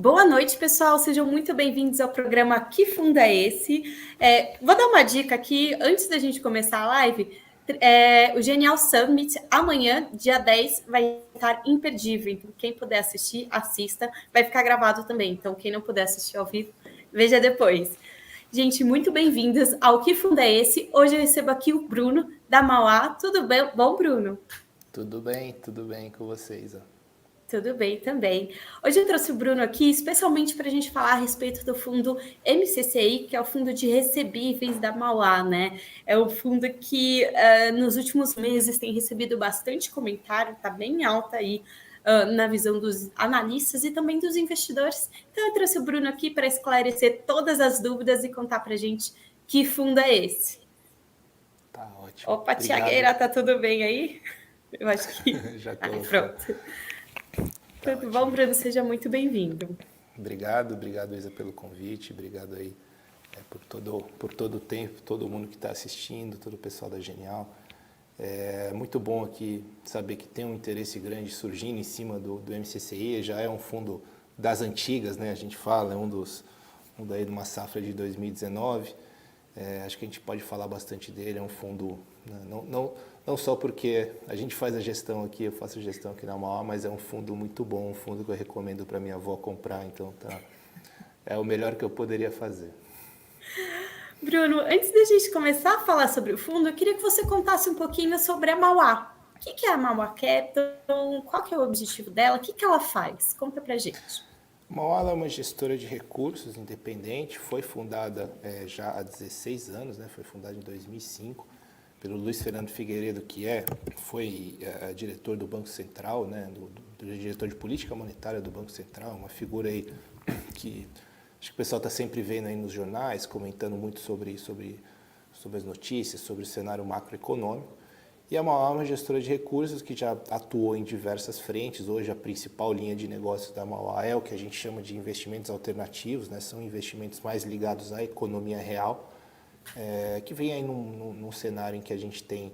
Boa noite, pessoal. Sejam muito bem-vindos ao programa Que Fundo é Esse? Vou dar uma dica aqui, antes da gente começar a live. O Genial Summit, amanhã, dia 10, vai estar imperdível. Então, quem puder assistir, assista. Vai ficar gravado também. Então, quem não puder assistir ao vivo, veja depois. Gente, muito bem-vindas ao Que Fundo é Esse? Hoje eu recebo aqui o Bruno, da Mauá. Tudo bem? Bom, Bruno? Tudo bem com vocês. Ó. Tudo bem também. Hoje eu trouxe o Bruno aqui, especialmente para a gente falar a respeito do fundo MCCI, que é o fundo de recebíveis da Mauá, né? É um fundo que nos últimos meses tem recebido bastante comentário, está bem alta aí na visão dos analistas e também dos investidores. Então eu trouxe o Bruno aqui para esclarecer todas as dúvidas e contar para a gente que fundo é esse. Tá ótimo. Opa, Obrigado. Tiagueira, tá tudo bem aí? Eu acho que... Já Ai, colocou. pronto. Tá Tudo bom, ótimo. Bruno? Seja muito bem-vindo. Obrigado, Isa, pelo convite. Obrigado aí por todo o tempo, todo mundo que está assistindo, todo o pessoal da Genial. É muito bom aqui saber que tem um interesse grande surgindo em cima do MCCI. Já é um fundo das antigas, né? A gente fala, daí de uma safra de 2019. Acho que a gente pode falar bastante dele. É um fundo, né, não só porque a gente faz a gestão aqui, eu faço a gestão aqui na Mauá, mas é um fundo muito bom, um fundo que eu recomendo para minha avó comprar. Então é o melhor que eu poderia fazer. Bruno, antes da gente começar a falar sobre o fundo, eu queria que você contasse um pouquinho sobre a Mauá. O que é a Mauá Capital? Qual que é o objetivo dela? O que ela faz? Conta pra gente. Mauá é uma gestora de recursos independente, foi fundada já há 16 anos, né? Foi fundada em 2005 pelo Luiz Fernando Figueiredo, que foi diretor do Banco Central, né? do diretor de política monetária do Banco Central, uma figura aí que acho que o pessoal está sempre vendo aí nos jornais, comentando muito sobre as notícias, sobre o cenário macroeconômico. E a Mauá é uma gestora de recursos que já atuou em diversas frentes. Hoje a principal linha de negócios da Mauá é o que a gente chama de investimentos alternativos, né? São investimentos mais ligados à economia real, que vem aí num cenário em que a gente tem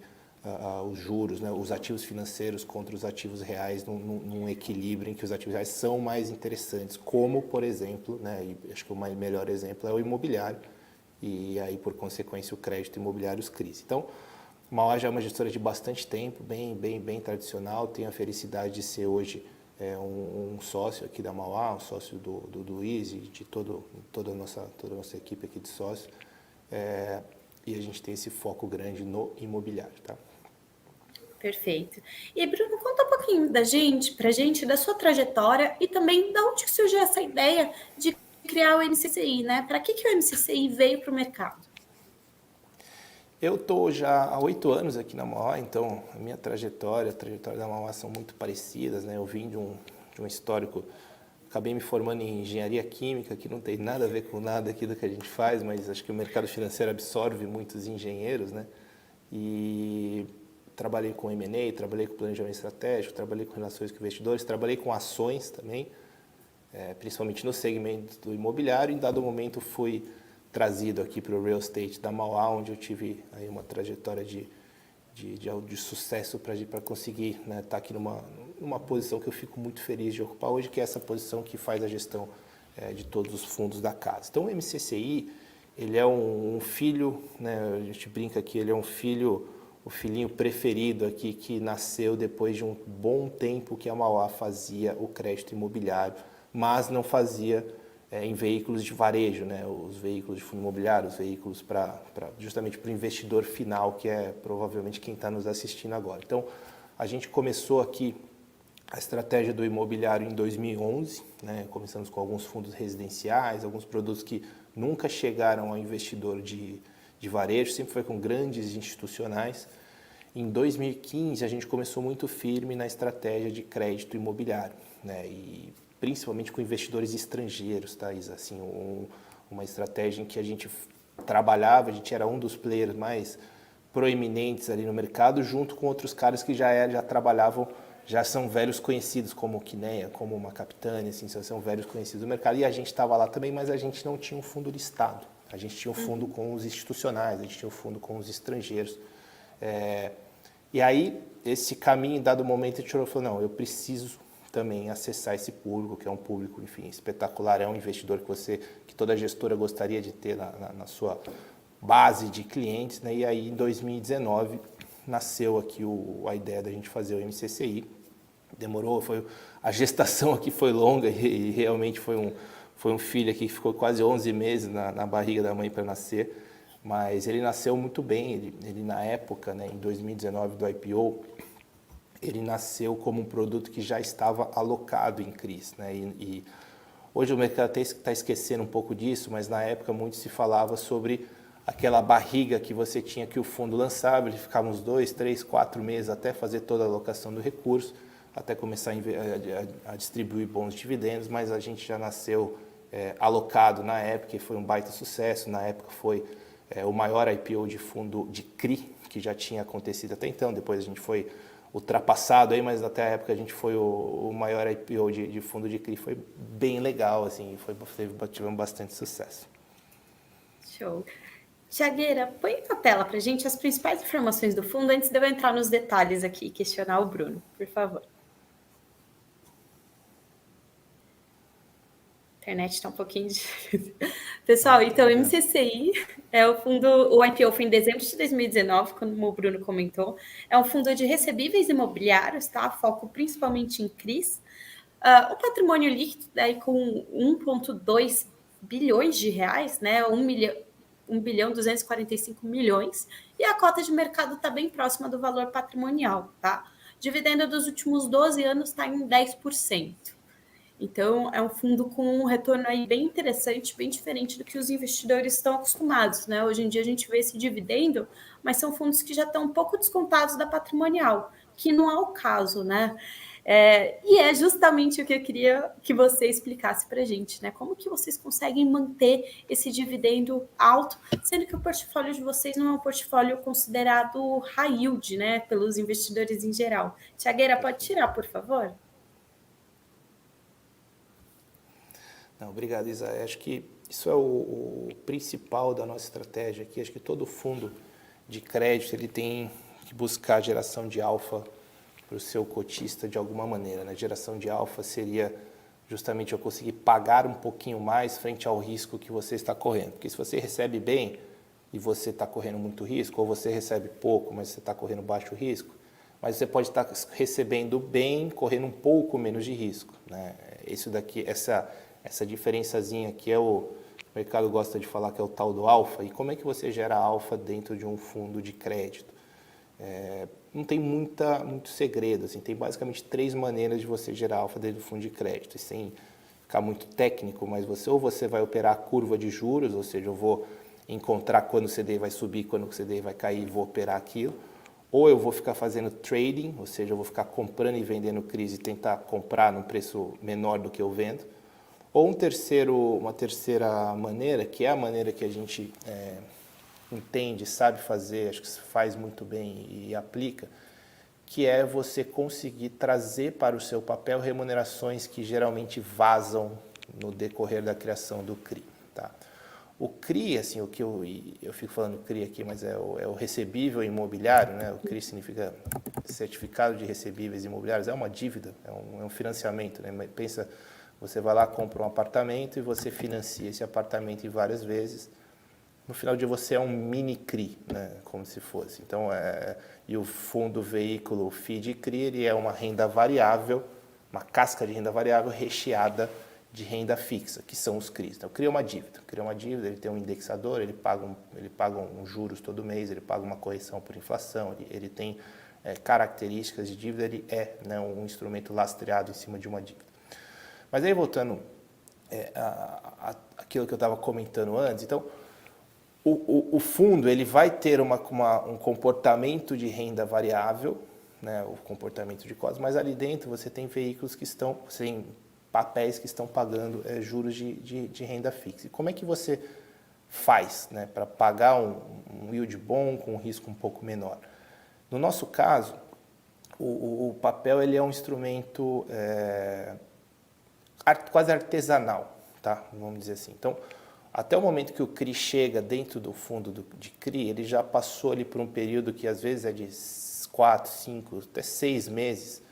os juros, né? Os ativos financeiros contra os ativos reais num equilíbrio em que os ativos reais são mais interessantes, como, por exemplo, né? E acho que o melhor exemplo é o imobiliário, e aí, por consequência, o crédito imobiliário, os CRIs. Então, Mauá já é uma gestora de bastante tempo, bem tradicional. Tenho a felicidade de ser hoje um sócio aqui da Mauá, um sócio do Luiz e de toda a nossa equipe aqui de sócios. E a gente tem esse foco grande no imobiliário, tá? Perfeito. E Bruno, conta um pouquinho pra gente, da sua trajetória e também de onde surgiu essa ideia de criar o MCCI, né? Para que o MCCI veio para o mercado? Eu estou já há 8 anos aqui na Mauá, então a minha trajetória, a trajetória da Mauá são muito parecidas, né? Eu vim de um histórico, acabei me formando em engenharia química, que não tem nada a ver com nada aqui do que a gente faz, mas acho que o mercado financeiro absorve muitos engenheiros, né? E trabalhei com M&A, trabalhei com planejamento estratégico, trabalhei com relações com investidores, trabalhei com ações também, principalmente no segmento do imobiliário. Em dado momento fui trazido aqui para o real estate da Mauá, onde eu tive aí uma trajetória de sucesso para conseguir estar aqui numa posição que eu fico muito feliz de ocupar hoje, que é essa posição que faz a gestão de todos os fundos da casa. Então o MCCI, ele é um filho, né, a gente brinca que ele é um filho, o filhinho preferido aqui, que nasceu depois de um bom tempo que a Mauá fazia o crédito imobiliário, mas não fazia em veículos de varejo, né? Os veículos de fundo imobiliário, os veículos justamente para o investidor final, que é provavelmente quem está nos assistindo agora. Então, a gente começou aqui a estratégia do imobiliário em 2011, né? Começamos com alguns fundos residenciais, alguns produtos que nunca chegaram ao investidor de varejo, sempre foi com grandes institucionais. Em 2015, a gente começou muito firme na estratégia de crédito imobiliário, né? E principalmente com investidores estrangeiros, tá, Isa? Assim, uma estratégia em que a gente trabalhava, a gente era um dos players mais proeminentes ali no mercado, junto com outros caras que já trabalhavam, já são velhos conhecidos, como o Kinea, como uma Capitânia, assim, são velhos conhecidos do mercado, e a gente estava lá também, mas a gente não tinha um fundo listado, a gente tinha um fundo com os institucionais, a gente tinha um fundo com os estrangeiros. E aí, esse caminho, em dado momento, a gente falou, não, eu preciso também acessar esse público, que é um público, enfim, espetacular, é um investidor que toda gestora gostaria de ter na sua base de clientes, né? E aí, em 2019, nasceu aqui a ideia da gente fazer o MCCI. Demorou, a gestação aqui foi longa e realmente foi um filho aqui que ficou quase 11 meses na barriga da mãe para nascer, mas ele nasceu muito bem. Ele na época, né, em 2019 do IPO, ele nasceu como um produto que já estava alocado em CRIs, né? E hoje o mercado está esquecendo um pouco disso, mas na época muito se falava sobre aquela barriga que você tinha que o fundo lançava, ele ficava uns 2, 3, 4 meses até fazer toda a alocação do recurso, até começar a distribuir bons dividendos, mas a gente já nasceu alocado na época e foi um baita sucesso. Na época foi o maior IPO de fundo de CRI que já tinha acontecido até então. Depois a gente foi ultrapassado aí, mas até a época a gente foi o maior IPO de fundo de CRI. Foi bem legal, assim, tivemos bastante sucesso. Show. Tiagueira, põe na tela para a gente as principais informações do fundo antes de eu entrar nos detalhes aqui e questionar o Bruno, por favor. A internet está um pouquinho difícil. Pessoal, então o MCCI é o fundo, o IPO foi em dezembro de 2019, como o Bruno comentou. É um fundo de recebíveis imobiliários, tá? Foco principalmente em CRIs. O patrimônio líquido daí com 1,2 bilhões de reais, né? 1 bilhão 245 milhões, e a cota de mercado está bem próxima do valor patrimonial, tá? Dividendo dos últimos 12 anos está em 10%. Então, é um fundo com um retorno aí bem interessante, bem diferente do que os investidores estão acostumados, né? Hoje em dia a gente vê esse dividendo, mas são fundos que já estão um pouco descontados da patrimonial, que não é o caso, né? E é justamente o que eu queria que você explicasse para a gente, né? Como que vocês conseguem manter esse dividendo alto, sendo que o portfólio de vocês não é um portfólio considerado high yield, né? Pelos investidores em geral. Tiagueira, pode tirar, por favor? Não, obrigado, Isa. Acho que isso é o principal da nossa estratégia aqui. Acho que todo fundo de crédito ele tem que buscar geração de alfa para o seu cotista de alguma maneira, né? Geração de alfa seria justamente eu conseguir pagar um pouquinho mais frente ao risco que você está correndo. Porque se você recebe bem e você está correndo muito risco, ou você recebe pouco, mas você está correndo baixo risco, mas você pode estar recebendo bem, correndo um pouco menos de risco, né? Isso daqui, essa diferençazinha que o mercado gosta de falar que é o tal do alfa. E como é que você gera alfa dentro de um fundo de crédito? Não tem muito segredo, assim, tem basicamente 3 maneiras de você gerar alfa dentro do fundo de crédito, e sem ficar muito técnico, mas você vai operar a curva de juros, ou seja, eu vou encontrar quando o CDI vai subir, quando o CDI vai cair, e vou operar aquilo, ou eu vou ficar fazendo trading, ou seja, eu vou ficar comprando e vendendo CRIs e tentar comprar num preço menor do que eu vendo, ou uma terceira maneira, que é a maneira que a gente entende, sabe fazer, acho que se faz muito bem e aplica, que é você conseguir trazer para o seu papel remunerações que geralmente vazam no decorrer da criação do CRI. Tá? O CRI, assim, o que eu fico falando CRI aqui, mas é o recebível imobiliário, né? O CRI significa Certificado de Recebíveis Imobiliários, é uma dívida, é um financiamento, né? Pensa, você vai lá, compra um apartamento e você financia esse apartamento em várias vezes. No final de você é um mini CRI, né? Como se fosse. Então, e o fundo veículo FII CRI, ele é uma renda variável, uma casca de renda variável recheada de renda fixa, que são os CRIs. Então, cria uma dívida, ele tem um indexador, ele paga um juros todo mês, ele paga uma correção por inflação, ele tem características de dívida, ele né, um instrumento lastreado em cima de uma dívida. Mas aí, voltando àquilo que eu estava comentando antes, então, o fundo ele vai ter um comportamento de renda variável, né, o comportamento de cotas, mas ali dentro você tem veículos você tem papéis que estão pagando juros de renda fixa. E como é que você faz, né, para pagar um yield bom com um risco um pouco menor? No nosso caso, o papel ele é um instrumento quase artesanal, tá? Vamos dizer assim. Então, até o momento que o CRI chega dentro do fundo de CRI, ele já passou ali por um período que às vezes é de 4, 5, até 6 meses,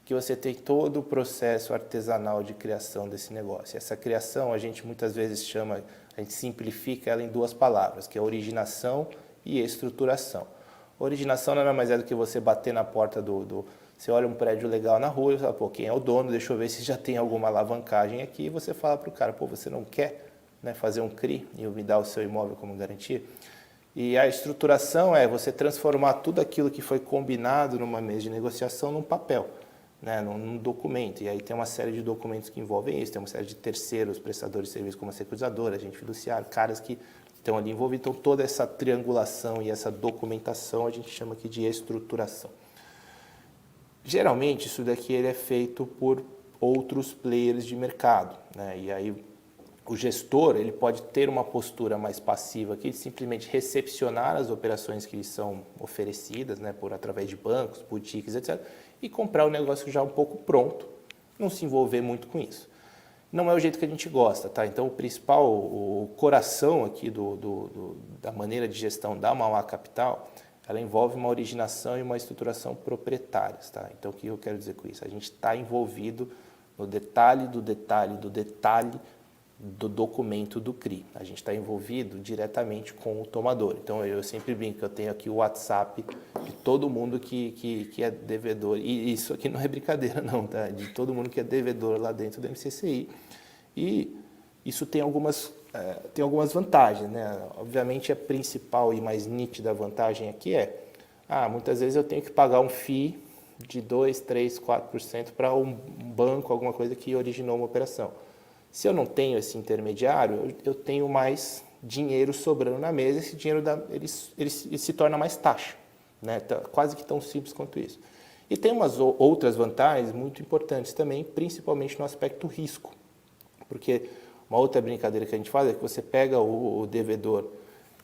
que você tem todo o processo artesanal de criação desse negócio. Essa criação a gente muitas vezes chama, a gente simplifica ela em 2 palavras, que é originação e estruturação. Originação nada mais é do que você bater na porta você olha um prédio legal na rua e fala, pô, quem é o dono? Deixa eu ver se já tem alguma alavancagem aqui. E você fala para o cara, pô, você não quer, né, fazer um CRI e me dar o seu imóvel como garantia? E a estruturação é você transformar tudo aquilo que foi combinado numa mesa de negociação num papel, né, num documento. E aí tem uma série de documentos que envolvem isso, tem uma série de terceiros, prestadores de serviço como a securizadora, agente fiduciário, caras que estão ali envolvidos. Então toda essa triangulação e essa documentação a gente chama aqui de estruturação. Geralmente isso daqui ele é feito por outros players de mercado, né? E aí o gestor ele pode ter uma postura mais passiva aqui, de simplesmente recepcionar as operações que lhe são oferecidas, né, através de bancos, boutiques, etc., e comprar o negócio já um pouco pronto, não se envolver muito com isso. Não é o jeito que a gente gosta, tá? Então o coração aqui da maneira de gestão da Mauá Capital, ela envolve uma originação e uma estruturação proprietárias, tá? Então o que eu quero dizer com isso? A gente está envolvido no detalhe do detalhe do detalhe do documento do CRI. A gente está envolvido diretamente com o tomador. Então eu sempre brinco, eu tenho aqui o WhatsApp de todo mundo que é devedor, e isso aqui não é brincadeira não, tá? De todo mundo que é devedor lá dentro do MCCI. E isso tem algumas vantagens, né? Obviamente a principal e mais nítida vantagem aqui é, muitas vezes eu tenho que pagar um FII de 2, 3, 4% para um banco, alguma coisa que originou uma operação. Se eu não tenho esse intermediário, eu tenho mais dinheiro sobrando na mesa, esse dinheiro ele se torna mais taxa, né? Quase que tão simples quanto isso. E tem umas outras vantagens muito importantes também, principalmente no aspecto risco, porque uma outra brincadeira que a gente faz é que você pega o devedor,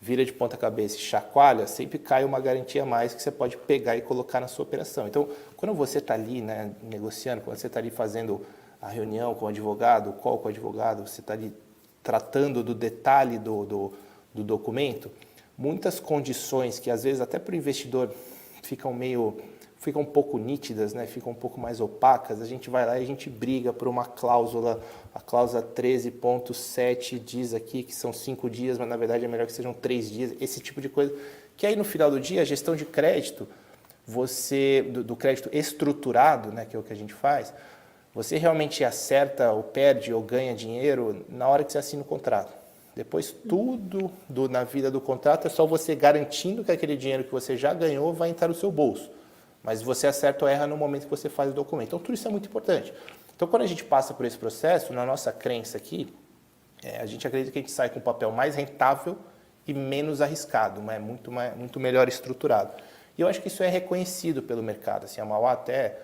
vira de ponta cabeça e chacoalha, sempre cai uma garantia a mais que você pode pegar e colocar na sua operação. Então, quando você está ali, né, negociando, quando você está ali fazendo a reunião com o advogado, o call com o advogado, você está ali tratando do detalhe do documento, muitas condições que às vezes até para o investidor ficam um pouco nítidas, né? Ficam um pouco mais opacas, a gente vai lá e a gente briga por uma cláusula, a cláusula 13.7 diz aqui que são 5 dias, mas na verdade é melhor que sejam 3 dias, esse tipo de coisa, que aí no final do dia a gestão de crédito, do crédito estruturado, né, que é o que a gente faz, você realmente acerta ou perde ou ganha dinheiro na hora que você assina o contrato. Depois tudo na vida do contrato é só você garantindo que aquele dinheiro que você já ganhou vai entrar no seu bolso. Mas você acerta ou erra no momento que você faz o documento. Então tudo isso é muito importante. Então quando a gente passa por esse processo, na nossa crença aqui, a gente acredita que a gente sai com um papel mais rentável e menos arriscado, mas muito melhor estruturado. E eu acho que isso é reconhecido pelo mercado. Assim, a Mauá até...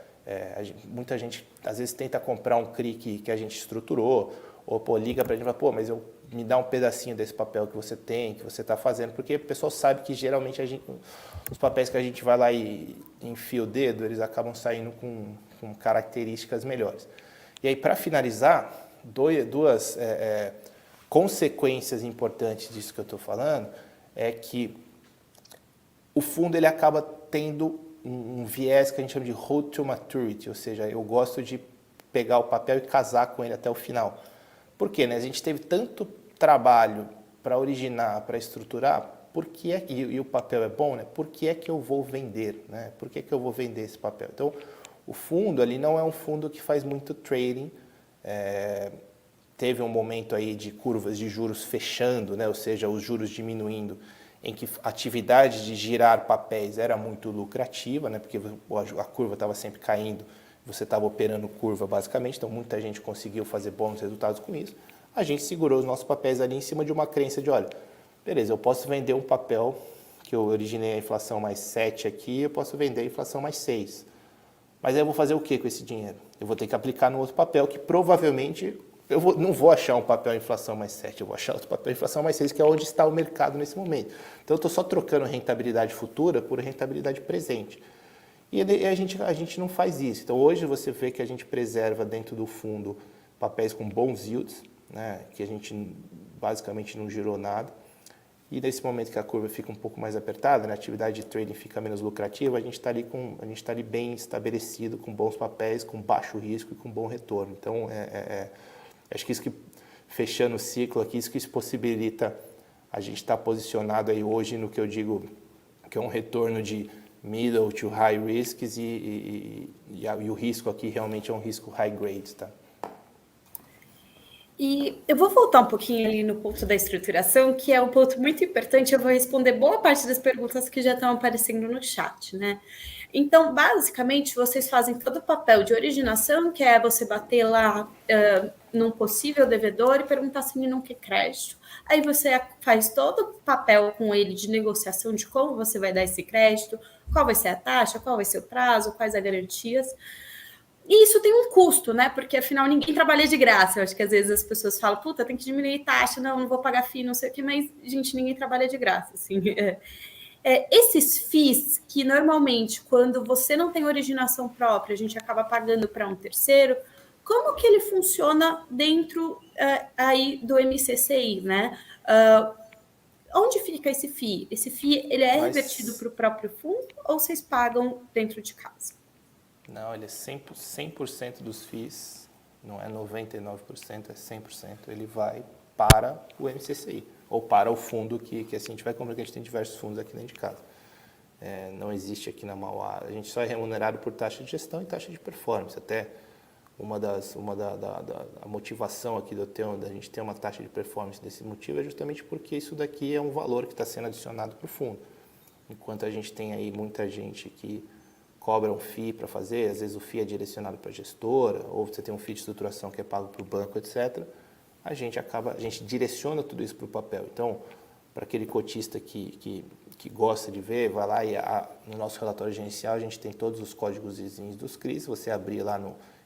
muita gente às vezes tenta comprar um CRI que a gente estruturou, ou liga para a gente e fala, mas me dá um pedacinho desse papel que você tem, que você está fazendo, porque o pessoal sabe que geralmente os papéis que a gente vai lá e enfia o dedo, eles acabam saindo com características melhores. E aí, para finalizar, duas consequências importantes disso que eu estou falando, é que o fundo ele acaba tendo um viés que a gente chama de road to maturity, ou seja, eu gosto de pegar o papel e casar com ele até o final. Por quê? Né? A gente teve tanto trabalho para originar, para estruturar, e o papel é bom, né? Por que é que eu vou vender? Né? Por que é que eu vou vender esse papel? Então, o fundo ali não é um fundo que faz muito trading. Teve um momento aí de curvas de juros fechando, né? Ou seja, os juros diminuindo, em que a atividade de girar papéis era muito lucrativa, né? Porque a curva estava sempre caindo, você estava operando curva basicamente, então muita gente conseguiu fazer bons resultados com isso. A gente segurou os nossos papéis ali em cima de uma crença de, olha, beleza, eu posso vender um papel que eu originei a inflação mais 7 aqui, eu posso vender a inflação mais 6. Mas aí eu vou fazer o que com esse dinheiro? Eu vou ter que aplicar no outro papel que provavelmente não vou achar um papel inflação mais 7, eu vou achar outro papel inflação mais 6, que é onde está o mercado nesse momento. Então eu estou só trocando rentabilidade futura por rentabilidade presente. E a gente não faz isso. Então hoje você vê que a gente preserva dentro do fundo papéis com bons yields, né, que a gente basicamente não girou nada. E nesse momento que a curva fica um pouco mais apertada, né, a atividade de trading fica menos lucrativa, a gente está ali bem estabelecido, com bons papéis, com baixo risco e com bom retorno. Então, acho que isso que, fechando o ciclo aqui, isso possibilita a gente estar posicionado aí hoje no que eu digo que é um retorno de middle to high risks e o risco aqui realmente é um risco high grade, tá? E eu vou voltar um pouquinho ali no ponto da estruturação, que é um ponto muito importante. Eu vou responder boa parte das perguntas que já estão aparecendo no chat, né? Então, basicamente, vocês fazem todo o papel de originação, que é você bater lá num possível devedor e perguntar se ele não quer crédito. Aí você faz todo o papel com ele de negociação de como você vai dar esse crédito, qual vai ser a taxa, qual vai ser o prazo, quais as garantias. E isso tem um custo, né? Porque afinal ninguém trabalha de graça. Eu acho que às vezes as pessoas falam, puta, tem que diminuir taxa, não vou pagar FII, não sei o quê, mas, gente, ninguém trabalha de graça, assim. Esses FIIs que normalmente, quando você não tem originação própria, a gente acaba pagando para um terceiro, como que ele funciona dentro aí do MCCI, né? Onde fica esse FII? Esse FII, ele é revertido para o próprio fundo ou vocês pagam dentro de casa? Não, ele é 100% dos FIIs, não é 99%, é 100%, ele vai para o MCCI, ou para o fundo que assim a gente vai comprar, que a gente tem diversos fundos aqui dentro de casa. Não existe aqui na Mauá, a gente só é remunerado por taxa de gestão e taxa de performance. Até a motivação aqui da gente ter uma taxa de performance desse motivo é justamente porque isso daqui é um valor que está sendo adicionado para o fundo. Enquanto a gente tem aí muita gente que cobra um FII para fazer, às vezes o FII é direcionado para a gestora, ou você tem um FII de estruturação que é pago para o banco, etc. A gente direciona tudo isso para o papel. Então, para aquele cotista que gosta de ver, vai lá e no nosso relatório gerencial a gente tem todos os códigos dos CRIs. Se você abrir lá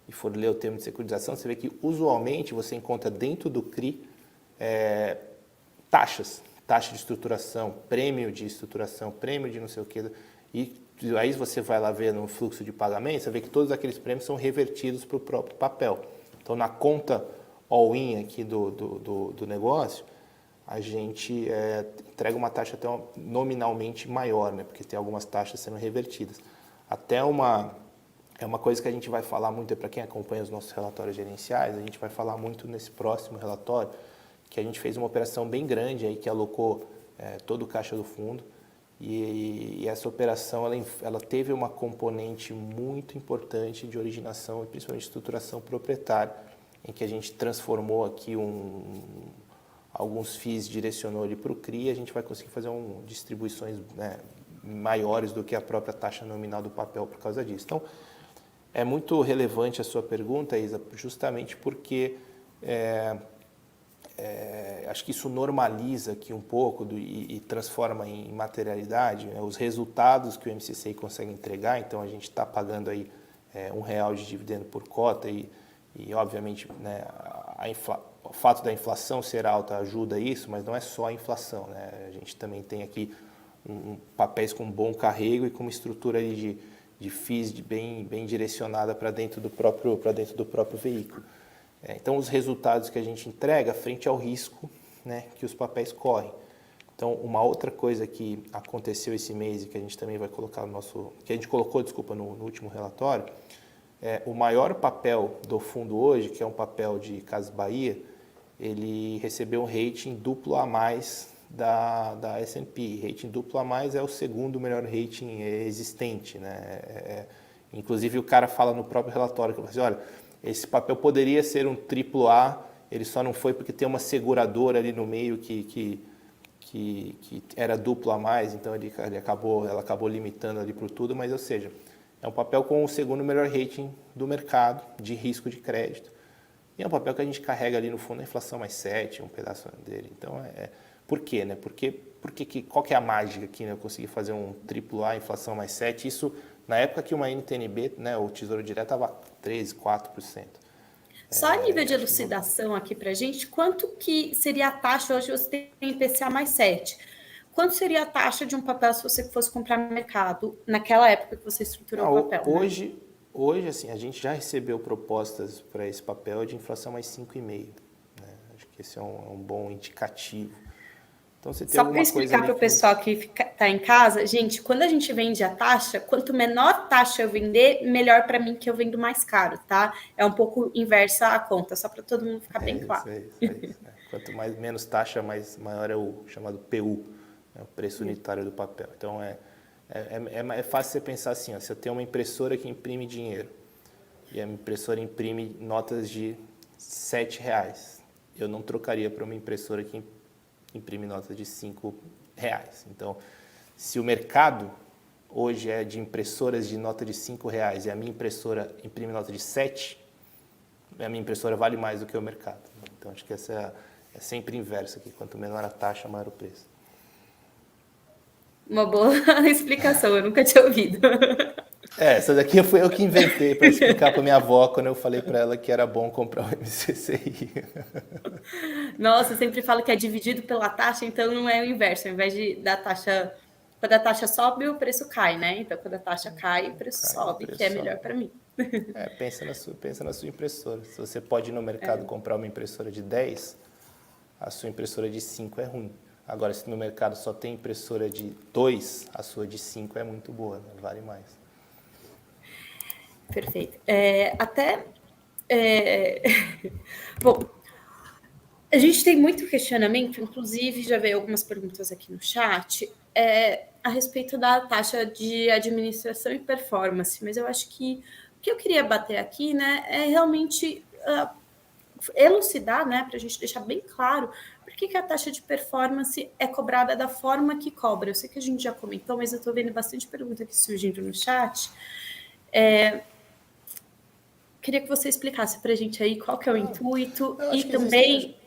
e for ler o termo de securitização, você vê que usualmente você encontra dentro do CRI taxa de estruturação, prêmio de estruturação, prêmio de não sei o que, e aí você vai lá ver no fluxo de pagamento, você vê que todos aqueles prêmios são revertidos para o próprio papel. Então, na conta all-in aqui do negócio, a gente entrega uma taxa até nominalmente maior, né? Porque tem algumas taxas sendo revertidas. É uma coisa que a gente vai falar muito, para quem acompanha os nossos relatórios gerenciais, a gente vai falar muito nesse próximo relatório, que a gente fez uma operação bem grande aí, que alocou todo o caixa do fundo. E essa operação ela teve uma componente muito importante de originação e principalmente estruturação proprietária, em que a gente transformou aqui alguns FIIs, direcionou ali para o CRI, e a gente vai conseguir fazer distribuições, né, maiores do que a própria taxa nominal do papel por causa disso. Então, é muito relevante a sua pergunta, Isa, justamente porque acho que isso normaliza aqui um pouco e transforma em materialidade, né, os resultados que o MCCI consegue entregar. Então, a gente está pagando aí R$1 de dividendo por cota e obviamente, né, o fato da inflação ser alta ajuda isso, mas não é só a inflação, né? A gente também tem aqui papéis com bom carrego e com uma estrutura aí de FIIs bem direcionada para dentro do próprio veículo. Então, os resultados que a gente entrega frente ao risco, né, que os papéis correm. Então, uma outra coisa que aconteceu esse mês e que a gente também vai colocar que a gente colocou, no último relatório, o maior papel do fundo hoje, que é um papel de Casas Bahia, ele recebeu um rating duplo a mais da S&P. Rating duplo a mais é o segundo melhor rating existente, né? Inclusive, o cara fala no próprio relatório, que olha, esse papel poderia ser um triplo A, ele só não foi porque tem uma seguradora ali no meio que era duplo a mais, então ela acabou limitando ali para tudo, mas, ou seja, é um papel com o segundo melhor rating do mercado de risco de crédito. E é um papel que a gente carrega ali no fundo a inflação mais 7, um pedaço dele. Então, por quê, né? Qual que é a mágica aqui, né? Eu consegui fazer um AAA, inflação mais 7, isso na época que uma NTNB, né, o Tesouro Direto, estava 13%, 4%. Só a nível de elucidação aqui para a gente, quanto que seria a taxa, hoje você tem IPCA mais 7, quanto seria a taxa de um papel se você fosse comprar no mercado, naquela época que você estruturou o papel? Hoje, assim, a gente já recebeu propostas para esse papel de inflação mais 5,5%. Né? Acho que esse é um bom indicativo. Então, você tem Só para alguma coisa explicar ali para o que pessoal que está em casa, gente, quando a gente vende a taxa, quanto menor taxa eu vender, melhor para mim que eu vendo mais caro, tá? É um pouco inversa a conta, só para todo mundo ficar bem claro. É isso. Quanto menos taxa, maior é o chamado PU, né, o preço unitário do papel. Então, é fácil você pensar assim, ó, se eu tenho uma impressora que imprime dinheiro e a impressora imprime notas de R$ 7, eu não trocaria para uma impressora que imprime notas de R$ 5. Então, se o mercado hoje é de impressoras de nota de R$ 5 e a minha impressora imprime nota de 7, a minha impressora vale mais do que o mercado. Então, acho que essa é sempre inverso aqui. Quanto menor a taxa, maior o preço. Uma boa explicação, eu nunca tinha ouvido. Essa daqui foi eu que inventei para explicar para minha avó quando eu falei para ela que era bom comprar o MCCI. Nossa, eu sempre falo que é dividido pela taxa, então não é o inverso. Ao invés da taxa, quando a taxa sobe, o preço cai, né? Então, quando a taxa cai, o preço Cai, o sobe, que preço é melhor sobe. para mim. Pensa na sua impressora. Se você pode ir no mercado comprar uma impressora de 10, a sua impressora de 5 é ruim. Agora, se no mercado só tem impressora de 2, a sua de 5 é muito boa, né? Vale mais. Perfeito. Bom, a gente tem muito questionamento, inclusive já veio algumas perguntas aqui no chat, a respeito da taxa de administração e performance, mas eu acho que o que eu queria bater aqui, né, é realmente elucidar, né, para a gente deixar bem claro por que a taxa de performance é cobrada da forma que cobra. Eu sei que a gente já comentou, mas eu estou vendo bastante pergunta aqui surgindo no chat. Queria que você explicasse para a gente aí qual que é o intuito Eu e acho que existem... também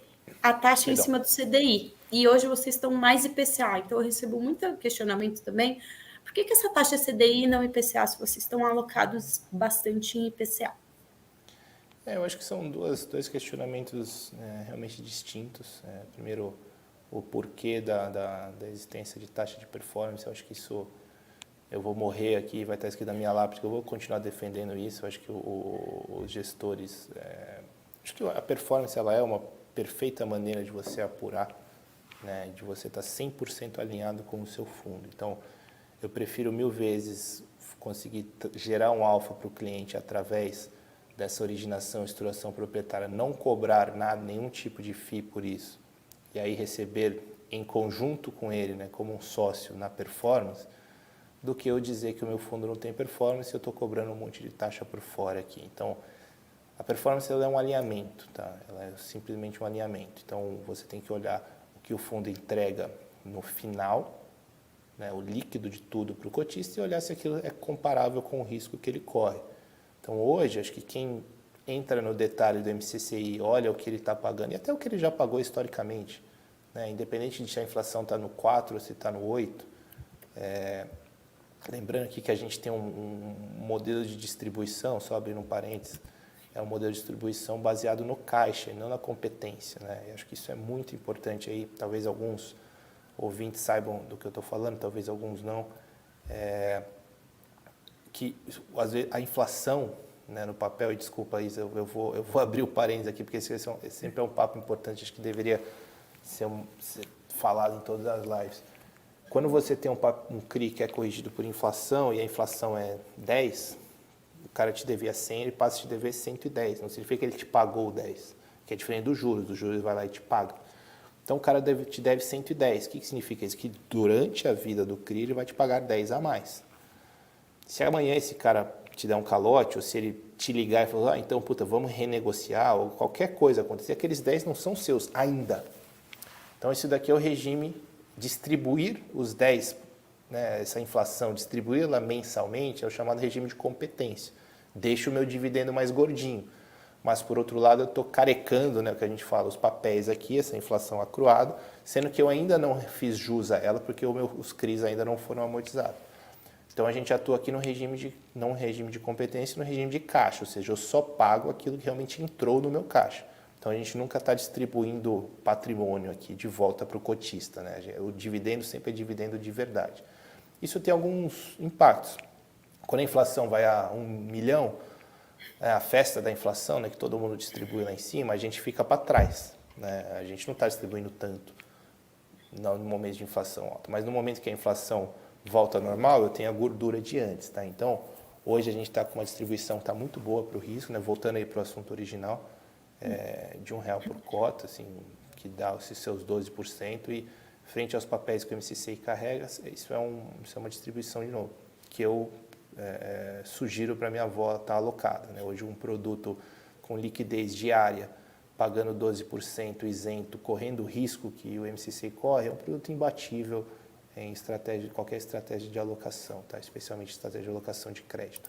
a taxa em Perdão. cima do CDI. E hoje vocês estão mais IPCA, então eu recebo muito questionamento também. Por que essa taxa é CDI e não IPCA, se vocês estão alocados bastante em IPCA? Eu acho que são dois questionamentos realmente distintos. Primeiro, o porquê da existência de taxa de performance. Eu acho que isso, eu vou morrer aqui, vai estar escrito na minha lápide, que eu vou continuar defendendo isso. Eu acho que os gestores... acho que a performance ela é uma perfeita maneira de você apurar, né, de você estar 100% alinhado com o seu fundo. Então, eu prefiro 1000 vezes conseguir gerar um alfa para o cliente através dessa originação e estruturação proprietária, não cobrar nada, nenhum tipo de FII por isso, e aí receber em conjunto com ele, né, como um sócio na performance, do que eu dizer que o meu fundo não tem performance e eu estou cobrando um monte de taxa por fora aqui. Então, a performance ela é um alinhamento, tá? Ela é simplesmente um alinhamento. Então, você tem que olhar o que o fundo entrega no final, né, o líquido de tudo para o cotista, e olhar se aquilo é comparável com o risco que ele corre. Então, hoje, acho que quem entra no detalhe do MCCI, olha o que ele está pagando, e até o que ele já pagou historicamente, né, independente de se a inflação está no 4 ou se está no 8, lembrando aqui que a gente tem um modelo de distribuição, só abrindo um parênteses, é um modelo de distribuição baseado no caixa e não na competência, né? Eu acho que isso é muito importante aí, talvez alguns ouvintes saibam do que eu estou falando, talvez alguns não, que às vezes a inflação, né, no papel, e desculpa Isa, eu vou abrir o parênteses aqui, porque esse sempre é um papo importante, acho que deveria ser falado em todas as lives. Quando você tem um CRI que é corrigido por inflação e a inflação é 10, o cara te devia 100, ele passa a te dever 110. Não significa que ele te pagou 10, que é diferente dos juros. Dos juros ele vai lá e te paga. Então o cara te deve 110. O que significa isso? Que durante a vida do CRI ele vai te pagar 10 a mais. Se amanhã esse cara te der um calote, ou se ele te ligar e falar, então, puta, vamos renegociar, ou qualquer coisa acontecer, aqueles 10 não são seus ainda. Então, isso daqui é o regime distribuir os 10, né, essa inflação, distribuí-la mensalmente, é o chamado regime de competência. Deixo o meu dividendo mais gordinho. Mas, por outro lado, eu estou carecando, né, o que a gente fala, os papéis aqui, essa inflação acruada, sendo que eu ainda não fiz jus a ela, porque os CRIs ainda não foram amortizados. Então, a gente atua aqui no regime não regime de competência, no regime de caixa, ou seja, eu só pago aquilo que realmente entrou no meu caixa. Então, a gente nunca está distribuindo patrimônio aqui de volta para o cotista, né? O dividendo sempre é dividendo de verdade. Isso tem alguns impactos. Quando a inflação vai a 1 milhão, a festa da inflação, né, que todo mundo distribui lá em cima, a gente fica para trás, né? A gente não está distribuindo tanto. não no momento de inflação alta, mas no momento que a inflação volta ao normal, eu tenho a gordura de antes, tá? Então, hoje a gente está com uma distribuição que está muito boa para o risco, né? Voltando aí para o assunto original, de R$ 1 por cota, assim, que dá esses seus 12%, e frente aos papéis que o MCCI carrega, isso é uma distribuição, de novo, que eu sugiro para minha avó estar alocada, né? Hoje um produto com liquidez diária, pagando 12% isento, correndo o risco que o MCCI corre, é um produto imbatível em qualquer estratégia de alocação, tá? Especialmente estratégia de alocação de crédito.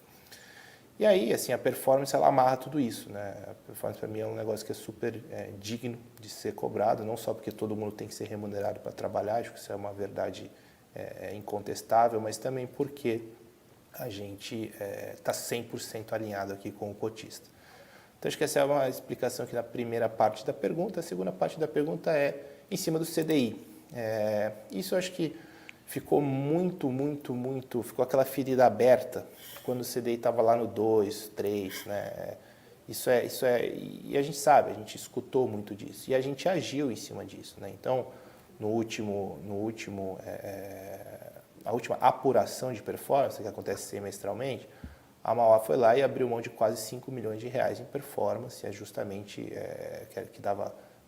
E aí, assim, a performance, ela amarra tudo isso, né? A performance, para mim, é um negócio que é super digno de ser cobrado, não só porque todo mundo tem que ser remunerado para trabalhar, acho que isso é uma verdade incontestável, mas também porque a gente está 100% alinhado aqui com o cotista. Então, acho que essa é uma explicação aqui na primeira parte da pergunta. A segunda parte da pergunta é em cima do CDI. Isso eu acho que ficou ficou aquela ferida aberta quando o CDI estava lá no 2, 3, né? E a gente sabe, a gente escutou muito disso e a gente agiu em cima disso, né? Então, a última apuração de performance, que acontece semestralmente, a Mauá foi lá e abriu mão de quase 5 milhões de reais em performance, justamente que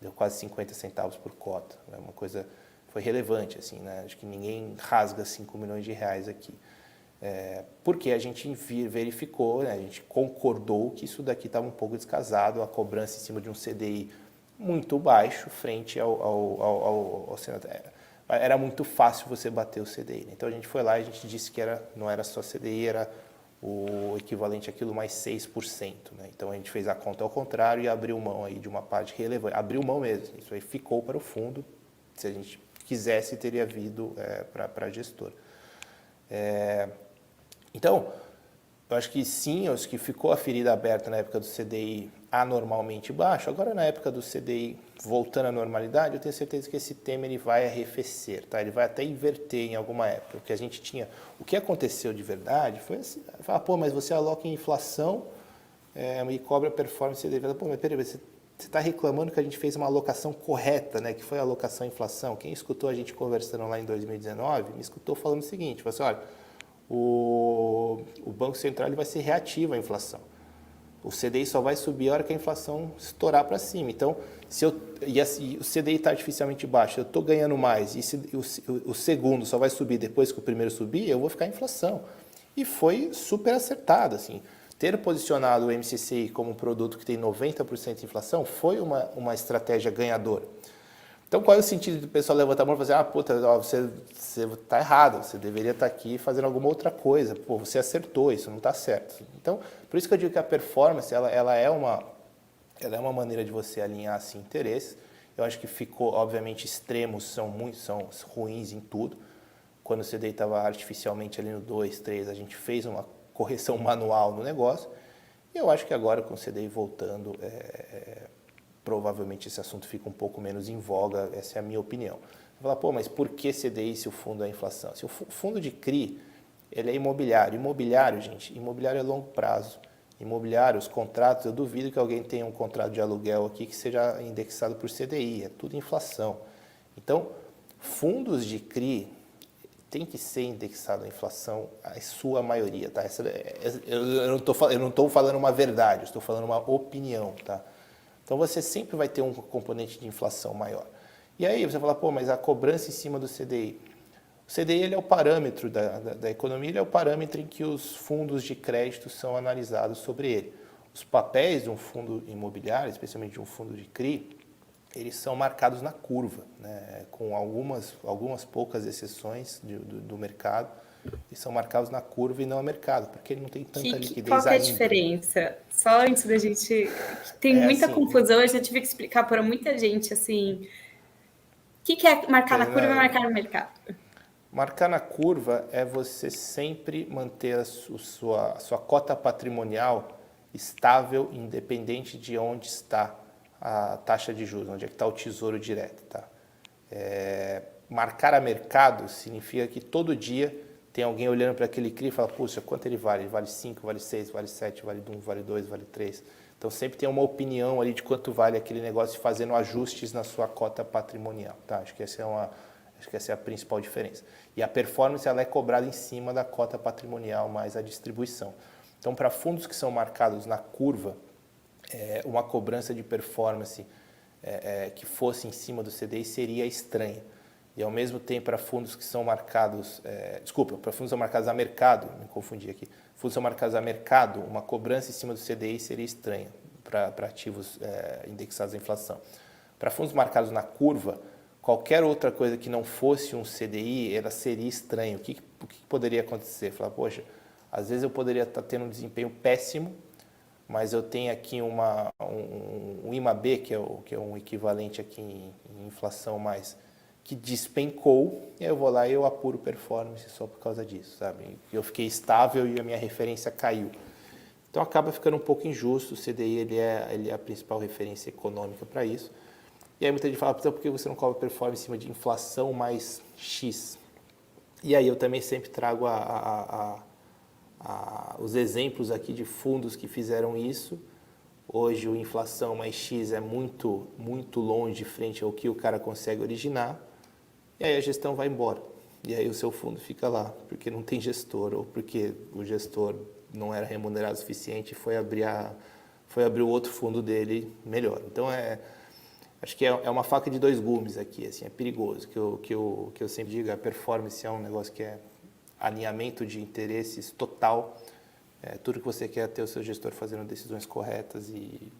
deu quase 50 centavos por cota, né? Uma coisa foi relevante, assim, né? Acho que ninguém rasga 5 milhões de reais aqui. Porque a gente verificou, né? A gente concordou que isso daqui estava um pouco descasado, a cobrança em cima de um CDI muito baixo frente ao Senado. Era muito fácil você bater o CDI, né? Então a gente foi lá e a gente disse que não era só CDI, era o equivalente àquilo mais 6%, né? Então a gente fez a conta ao contrário e abriu mão aí de uma parte relevante. Abriu mão mesmo, isso aí ficou para o fundo. Se a gente quisesse, teria vindo para a gestora. Então, eu acho que sim, acho que ficou a ferida aberta na época do CDI anormalmente baixo. Agora, na época do CDI voltando à normalidade, eu tenho certeza que esse tema ele vai arrefecer, tá? Ele vai até inverter em alguma época. O que aconteceu de verdade foi assim, falar, pô, mas você aloca em inflação e cobra performance CDI. Pô, mas peraí, você está reclamando que a gente fez uma alocação correta, né? Que foi a alocação à inflação. Quem escutou a gente conversando lá em 2019, me escutou falando o seguinte, falou assim, olha, o Banco Central ele vai ser reativo à inflação. O CDI só vai subir a hora que a inflação estourar para cima. Então, o CDI está artificialmente baixo, eu estou ganhando mais, e o segundo só vai subir depois que o primeiro subir, eu vou ficar em inflação. E foi super acertado, assim. Ter posicionado o MCCI como um produto que tem 90% de inflação foi uma estratégia ganhadora. Então, qual é o sentido do pessoal levantar a mão e fazer, puta, você está errado, você deveria estar aqui fazendo alguma outra coisa, pô, você acertou, isso não está certo. Então, por isso que eu digo que a performance, ela é uma maneira de você alinhar assim, interesses. Eu acho que ficou, obviamente, extremos são ruins em tudo. Quando o CDI estava artificialmente ali no 2, 3, a gente fez uma correção manual no negócio. E eu acho que agora, com o CDI voltando, provavelmente esse assunto fica um pouco menos em voga, essa é a minha opinião. Você fala, pô, mas por que CDI se o fundo é inflação? Se o fundo de CRI, ele é imobiliário. Imobiliário, gente, imobiliário é longo prazo. Imobiliário, os contratos, eu duvido que alguém tenha um contrato de aluguel aqui que seja indexado por CDI, é tudo inflação. Então, fundos de CRI tem que ser indexado à inflação, a sua maioria, tá? Eu não estou falando uma verdade, eu estou falando uma opinião, tá? Então, você sempre vai ter um componente de inflação maior. E aí, você fala, pô, mas a cobrança em cima do CDI. O CDI ele é o parâmetro da economia, ele é o parâmetro em que os fundos de crédito são analisados sobre ele. Os papéis de um fundo imobiliário, especialmente de um fundo de CRI, eles são marcados na curva, né? Com algumas poucas exceções do mercado, eles são marcados na curva e não a mercado, porque ele não tem tanta liquidez qual que é a ainda. diferença? Só antes da gente... Tem muita confusão, eu já tive que explicar para muita gente, assim... O que é marcar na curva e marcar no mercado? Marcar na curva é você sempre manter a sua cota patrimonial estável, independente de onde está a taxa de juros, onde é que está o tesouro direto. Tá? Marcar a mercado significa que todo dia tem alguém olhando para aquele CRI e fala, puxa, quanto ele vale? Ele vale 5, vale 6, vale 7, vale 1, vale 2, vale 3. Então sempre tem uma opinião ali de quanto vale aquele negócio, fazendo ajustes na sua cota patrimonial. Tá? Acho que essa Acho que essa é a principal diferença. E a performance ela é cobrada em cima da cota patrimonial mais a distribuição. Então, para fundos que são marcados na curva, uma cobrança de performance que fosse em cima do CDI seria estranha. E, ao mesmo tempo, para fundos que são marcados... para fundos que são marcados a mercado, me confundi aqui. Fundos que são marcados a mercado, uma cobrança em cima do CDI seria estranha para ativos indexados à inflação. Para fundos marcados na curva, qualquer outra coisa que não fosse um CDI, ela seria estranha. O que poderia acontecer? Falar, poxa, às vezes eu poderia estar tendo um desempenho péssimo, mas eu tenho aqui um IMAB, que é um equivalente aqui em inflação mais, que despencou, e aí eu vou lá e eu apuro performance só por causa disso, sabe? Eu fiquei estável e a minha referência caiu. Então acaba ficando um pouco injusto, o CDI ele é a principal referência econômica para isso. E aí muita gente fala, por que você não cobra performance em cima de inflação mais X? E aí eu também sempre trago os exemplos aqui de fundos que fizeram isso. Hoje o inflação mais X é muito, muito longe frente ao que o cara consegue originar. E aí a gestão vai embora. E aí o seu fundo fica lá, porque não tem gestor, ou porque o gestor não era remunerado o suficiente e foi abrir o outro fundo dele melhor. Então acho que é uma faca de dois gumes aqui, assim, é perigoso. Que eu sempre digo, a performance é um negócio que é alinhamento de interesses total. Tudo que você quer é ter o seu gestor fazendo decisões corretas e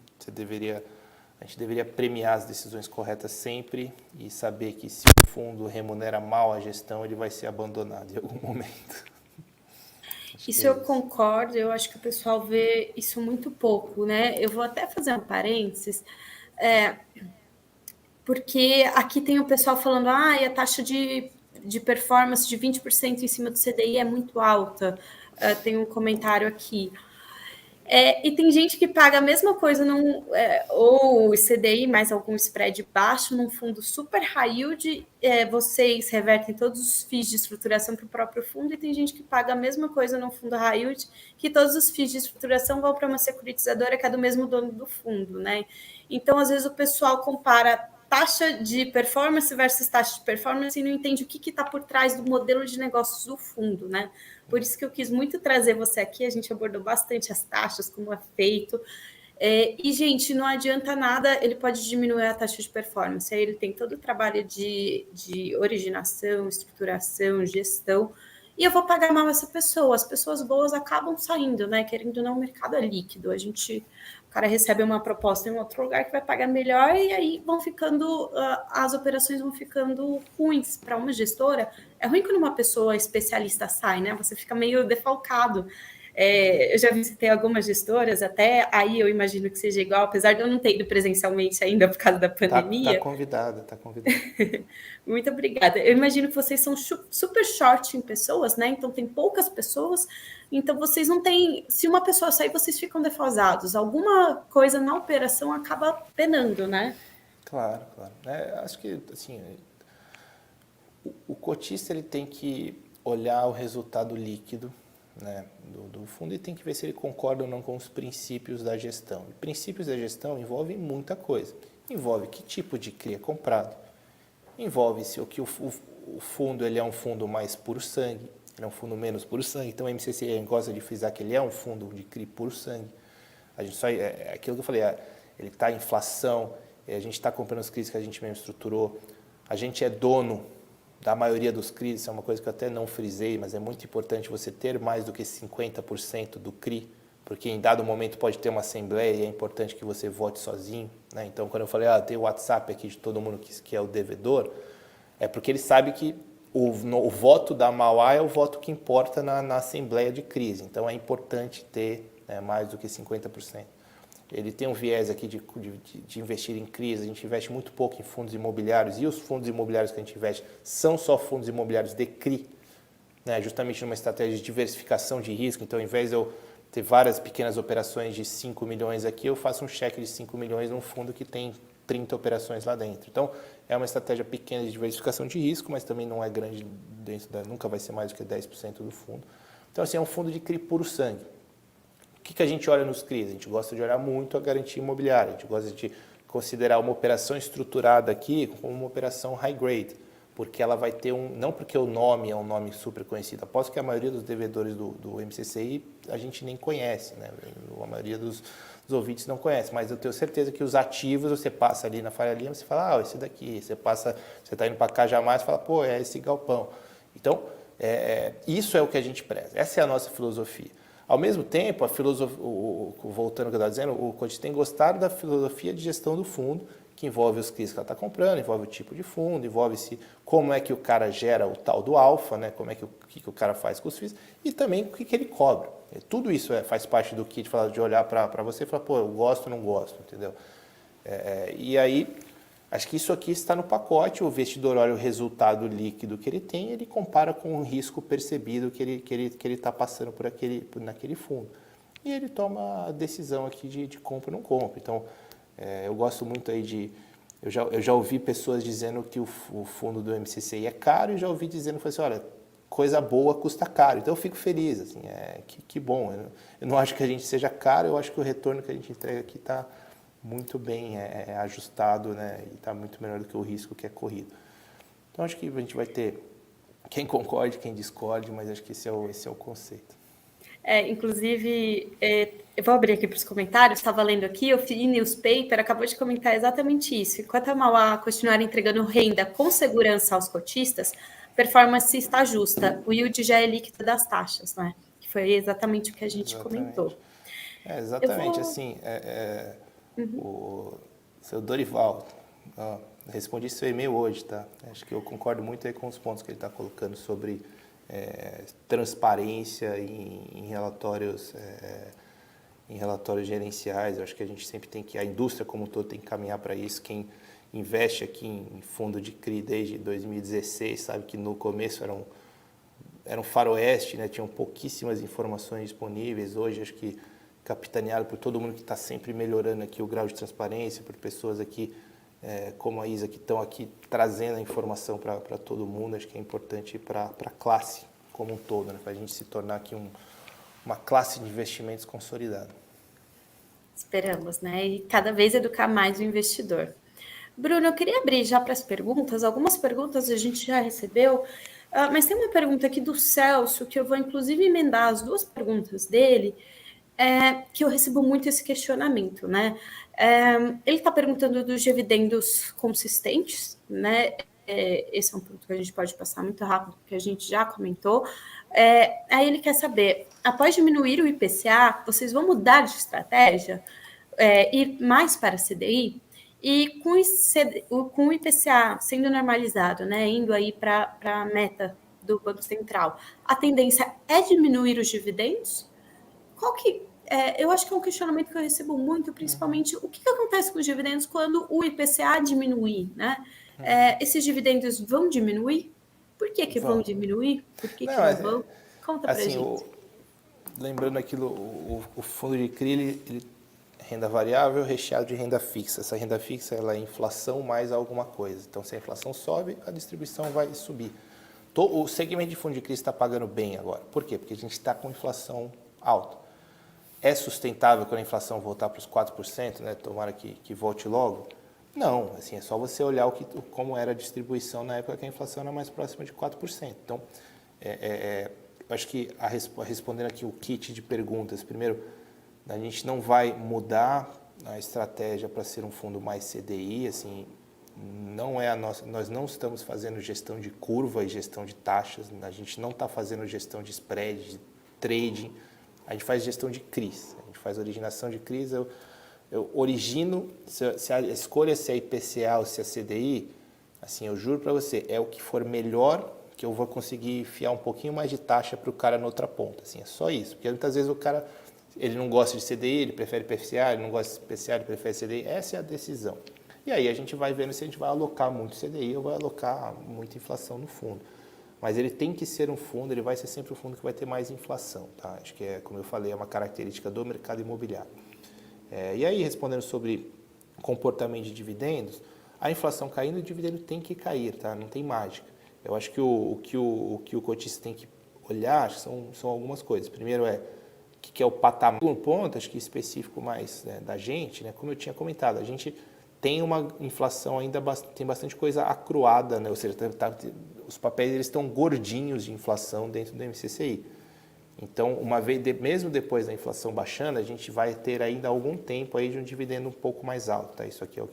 a gente deveria premiar as decisões corretas sempre e saber que se o fundo remunera mal a gestão, ele vai ser abandonado em algum momento. Isso eu concordo, eu acho que o pessoal vê isso muito pouco, né? Eu vou até fazer um parênteses, porque aqui tem o pessoal falando, a taxa de performance de 20% em cima do CDI é muito alta. Tem um comentário aqui. E tem gente que paga a mesma coisa, ou CDI mais algum spread baixo, num fundo super high yield, vocês revertem todos os FIIs de estruturação para o próprio fundo, e tem gente que paga a mesma coisa num fundo high yield, que todos os FIIs de estruturação vão para uma securitizadora que é do mesmo dono do fundo, né? Então, às vezes, o pessoal compara taxa de performance versus taxa de performance e não entende o que está por trás do modelo de negócios do fundo, né? Por isso que eu quis muito trazer você aqui, a gente abordou bastante as taxas, como é feito. E, gente, não adianta nada, ele pode diminuir a taxa de performance, aí ele tem todo o trabalho de originação, estruturação, gestão, e eu vou pagar mal essa pessoa. As pessoas boas acabam saindo, né? Querendo ou não, o mercado é líquido, o cara recebe uma proposta em outro lugar que vai pagar melhor e aí as operações vão ficando ruins para uma gestora. É ruim quando uma pessoa especialista sai, né? Você fica meio defalcado. Eu já visitei algumas gestoras, até aí eu imagino que seja igual, apesar de eu não ter ido presencialmente ainda por causa da pandemia. Tá convidada. Muito obrigada. Eu imagino que vocês são super short em pessoas, né? Então tem poucas pessoas, então vocês não têm... Se uma pessoa sair, vocês ficam defasados. Alguma coisa na operação acaba penando, né? Claro. Acho que, assim, o cotista ele tem que olhar o resultado líquido, né, do fundo, e tem que ver se ele concorda ou não com os princípios da gestão. E princípios da gestão envolvem muita coisa. Envolve que tipo de CRI é comprado, envolve se o fundo ele é um fundo mais puro sangue, ele é um fundo menos puro sangue. Então a MCC gosta de frisar que ele é um fundo de CRI puro sangue. A gente aquilo que eu falei, ele está em inflação, a gente está comprando os CRIs que a gente mesmo estruturou, a gente é dono da maioria dos CRIs, isso é uma coisa que eu até não frisei, mas é muito importante você ter mais do que 50% do CRI, porque em dado momento pode ter uma assembleia e é importante que você vote sozinho, né? Então, quando eu falei, tem o WhatsApp aqui de todo mundo que é o devedor, é porque ele sabe que o voto da Mauá é o voto que importa na assembleia de crise. Então, é importante ter, né, mais do que 50%. Ele tem um viés aqui de investir em CRIs, a gente investe muito pouco em fundos imobiliários, e os fundos imobiliários que a gente investe são só fundos imobiliários de CRI, né, justamente numa estratégia de diversificação de risco. Então, ao invés de eu ter várias pequenas operações de 5 milhões aqui, eu faço um cheque de 5 milhões num fundo que tem 30 operações lá dentro. Então, é uma estratégia pequena de diversificação de risco, mas também não é grande, nunca vai ser mais do que 10% do fundo. Então, assim, é um fundo de CRI puro sangue. O que a gente olha nos CRIs? A gente gosta de olhar muito a garantia imobiliária, a gente gosta de considerar uma operação estruturada aqui como uma operação high grade. porque ela vai ter não porque o nome é um nome super conhecido, aposto que a maioria dos devedores do MCCI a gente nem conhece, né? A maioria dos ouvintes não conhece, mas eu tenho certeza que os ativos, você passa ali na Faria Lima, você fala, esse daqui, você está indo para Cajamar, você fala, pô, é esse galpão. Então, isso é o que a gente preza, essa é a nossa filosofia. Ao mesmo tempo, voltando ao que eu estava dizendo, o Cotis tem gostado da filosofia de gestão do fundo, que envolve os CRIs que ela está comprando, envolve o tipo de fundo, envolve como é que o cara gera o tal do alfa, né? Como é que o cara faz com os FIIs, e também o que ele cobra. Tudo isso faz parte do kit de olhar para você e falar, pô, eu gosto ou não gosto, entendeu? E aí, acho que isso aqui está no pacote, o investidor olha o resultado líquido que ele tem, ele compara com o risco percebido que ele está passando naquele fundo. E ele toma a decisão aqui de compra ou não compra. Então, eu gosto muito aí eu já ouvi pessoas dizendo que o fundo do MCCI é caro e já ouvi dizendo assim, olha, coisa boa custa caro. Então eu fico feliz, assim, que bom. Eu não acho que a gente seja caro, eu acho que o retorno que a gente entrega aqui está muito bem ajustado, né? E está muito melhor do que o risco que é corrido. Então acho que a gente vai ter quem concorde, quem discorde, mas acho que esse é o conceito. Inclusive, eu vou abrir aqui para os comentários, estava lendo aqui, o FII Newspaper acabou de comentar exatamente isso. Enquanto a Mauá continuar entregando renda com segurança aos cotistas, performance está justa, o yield já é líquido das taxas, né? Que foi exatamente o que a gente comentou. Exatamente, assim, o seu Dorival, respondi seu e-mail hoje, tá? Acho que eu concordo muito aí com os pontos que ele está colocando sobre transparência em relatórios gerenciais. Eu acho que a gente sempre a indústria como um todo tem que caminhar para isso. Quem investe aqui em fundo de CRI desde 2016 sabe que no começo era um faroeste, né? Tinham pouquíssimas informações disponíveis. Hoje acho que capitaneado por todo mundo que está sempre melhorando aqui o grau de transparência, por pessoas aqui como a Isa, que estão aqui trazendo a informação para todo mundo. Acho que é importante para a classe como um todo, né? Para a gente se tornar aqui uma classe de investimentos consolidada. Esperamos, né? E cada vez educar mais o investidor. Bruno, eu queria abrir já para as perguntas. Algumas perguntas a gente já recebeu, mas tem uma pergunta aqui do Celso, que eu vou inclusive emendar as duas perguntas dele, que eu recebo muito esse questionamento, né? Ele está perguntando dos dividendos consistentes, né? Esse é um ponto que a gente pode passar muito rápido, porque a gente já comentou. Aí ele quer saber, após diminuir o IPCA, vocês vão mudar de estratégia, ir mais para a CDI? E com o IPCA sendo normalizado, né, indo aí para a meta do Banco Central, a tendência é diminuir os dividendos? Eu acho que é um questionamento que eu recebo muito, principalmente o que acontece com os dividendos quando o IPCA diminuir, né? Esses dividendos vão diminuir? Por que vão diminuir? Por que não vão? Conta pra assim, gente. Lembrando aquilo, o fundo de CRI, ele renda variável recheado de renda fixa. Essa renda fixa ela é inflação mais alguma coisa. Então, se a inflação sobe, a distribuição vai subir. O segmento de fundo de CRI está pagando bem agora. Por quê? Porque a gente está com inflação alta. É sustentável quando a inflação voltar para os 4%, né? Tomara que volte logo? Não, assim, é só você olhar como era a distribuição na época que a inflação era mais próxima de 4%. Então, eu acho que respondendo aqui o kit de perguntas, primeiro, a gente não vai mudar a estratégia para ser um fundo mais CDI, assim, não é a nossa, nós não estamos fazendo gestão de curva e gestão de taxas, a gente não está fazendo gestão de spread, de trading, a gente faz gestão de CRIs, a gente faz originação de CRIs, eu origino, se a escolha se é IPCA ou se é CDI, assim, eu juro para você, é o que for melhor que eu vou conseguir enfiar um pouquinho mais de taxa para o cara na outra ponta, assim, é só isso, porque muitas vezes o cara, ele não gosta de CDI, ele prefere IPCA, ele não gosta de IPCA, ele prefere CDI, essa é a decisão. E aí a gente vai vendo se a gente vai alocar muito CDI ou vai alocar muita inflação no fundo. Mas ele tem que ser um fundo, ele vai ser sempre um fundo que vai ter mais inflação, tá? Acho que como eu falei, é uma característica do mercado imobiliário. E aí, respondendo sobre comportamento de dividendos, a inflação caindo, o dividendo tem que cair, tá? Não tem mágica. Eu acho que o que o cotista tem que olhar são algumas coisas. Primeiro o que é o patamar. Um ponto, acho que específico mais, né, da gente, né? Como eu tinha comentado, a gente tem uma inflação ainda, tem bastante coisa acruada, né? Ou seja, os papéis eles estão gordinhos de inflação dentro do MCCI. Então, uma vez, mesmo depois da inflação baixando, a gente vai ter ainda algum tempo aí de um dividendo um pouco mais alto. Tá? Isso aqui é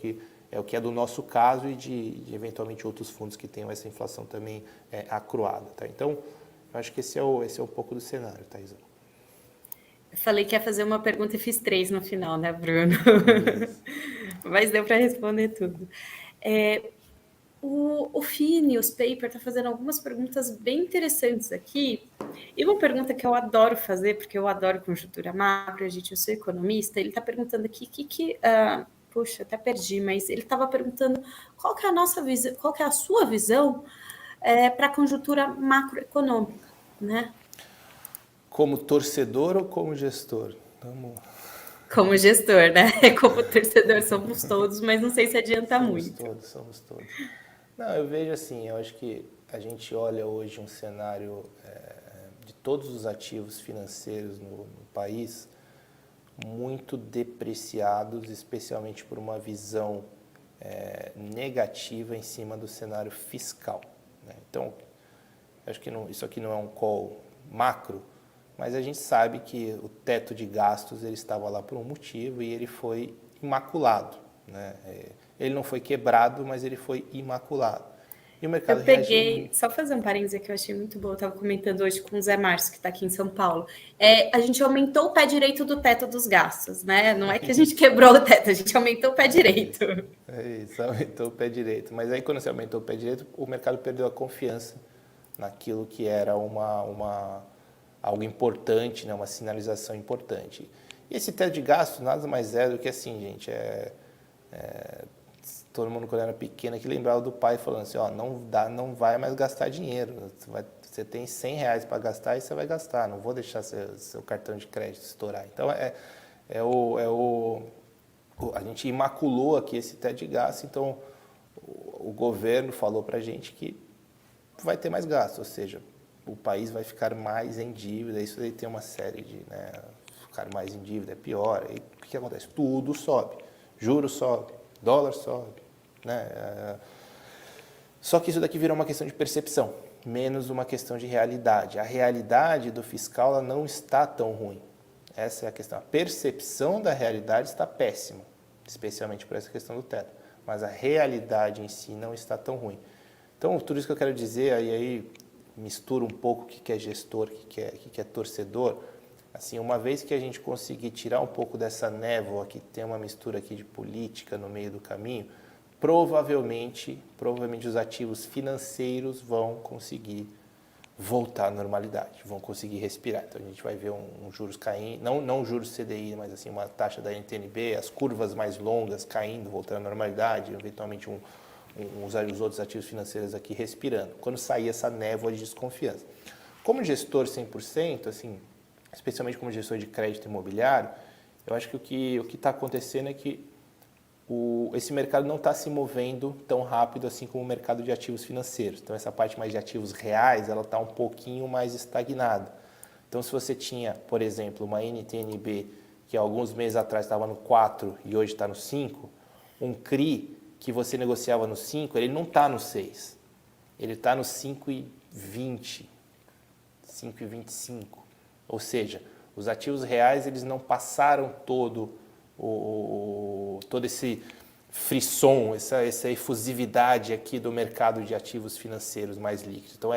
o que é do nosso caso e de eventualmente outros fundos que tenham essa inflação também acruada. Tá? Então, eu acho que esse é um pouco do cenário, Thaisa. Eu falei que ia fazer uma pergunta e fiz 3 no final, né, Bruno? Mas deu para responder tudo. O Phineas Paper está fazendo algumas perguntas bem interessantes aqui. E uma pergunta que eu adoro fazer, porque eu adoro conjuntura macro, eu sou economista, ele está perguntando aqui puxa, até perdi, mas ele estava perguntando qual que é a nossa visão, qual que é a sua visão para a conjuntura macroeconômica, né? Como torcedor ou como gestor? Como gestor, né? Como torcedor somos todos, mas não sei se adianta muito. Somos todos. Não, eu vejo assim, eu acho que a gente olha hoje um cenário de todos os ativos financeiros no país muito depreciados, especialmente por uma visão negativa em cima do cenário fiscal. Né? Então, acho que isso aqui não é um call macro, mas a gente sabe que o teto de gastos ele estava lá por um motivo e ele foi imaculado. Né? Ele não foi quebrado, mas ele foi imaculado. E o mercado reagiu. Só fazer um parênteses que eu achei muito bom, eu estava comentando hoje com o Zé Márcio, que está aqui em São Paulo. A gente aumentou o pé direito do teto dos gastos, né? Não é que a gente quebrou o teto, a gente aumentou o pé direito. É isso, aumentou o pé direito. Mas aí quando você aumentou o pé direito, o mercado perdeu a confiança naquilo que era algo importante, né? Uma sinalização importante. E esse teto de gastos nada mais é do que assim, gente, todo mundo quando era pequeno que lembrava do pai falando assim, ó, não vai mais gastar dinheiro, você tem R$100 para gastar e você vai gastar, não vou deixar seu cartão de crédito estourar. Então a gente imaculou aqui esse teto de gastos, então o governo falou para a gente que vai ter mais gastos, ou seja, o país vai ficar mais em dívida, isso aí tem uma série de, né, ficar mais em dívida é pior, aí o que acontece? Tudo sobe, juros sobe, dólar sobe, né? Só que isso daqui virou uma questão de percepção, menos uma questão de realidade. A realidade do fiscal ela não está tão ruim, essa é a questão. A percepção da realidade está péssima, especialmente por essa questão do teto, mas a realidade em si não está tão ruim. Então, tudo isso que eu quero dizer, aí mistura um pouco o que é gestor, o que é torcedor. Assim, uma vez que a gente conseguir tirar um pouco dessa névoa, que tem uma mistura aqui de política no meio do caminho, provavelmente os ativos financeiros vão conseguir voltar à normalidade, vão conseguir respirar. Então, a gente vai ver um juros caindo, não juros CDI, mas assim, uma taxa da NTNB, as curvas mais longas caindo, voltando à normalidade, eventualmente os outros ativos financeiros aqui respirando, quando sair essa névoa de desconfiança. Como gestor 100%, assim, especialmente como gestor de crédito imobiliário, eu acho que o que está acontecendo é que esse mercado não está se movendo tão rápido assim como o mercado de ativos financeiros. Então, essa parte mais de ativos reais, ela está um pouquinho mais estagnada. Então, se você tinha, por exemplo, uma NTNB que alguns meses atrás estava no 4 e hoje está no 5, um CRI que você negociava no 5, ele não está no 6. Ele está no 5,20, 5,25. Ou seja, os ativos reais eles não passaram todo esse frisson, essa efusividade aqui do mercado de ativos financeiros mais líquidos. Então,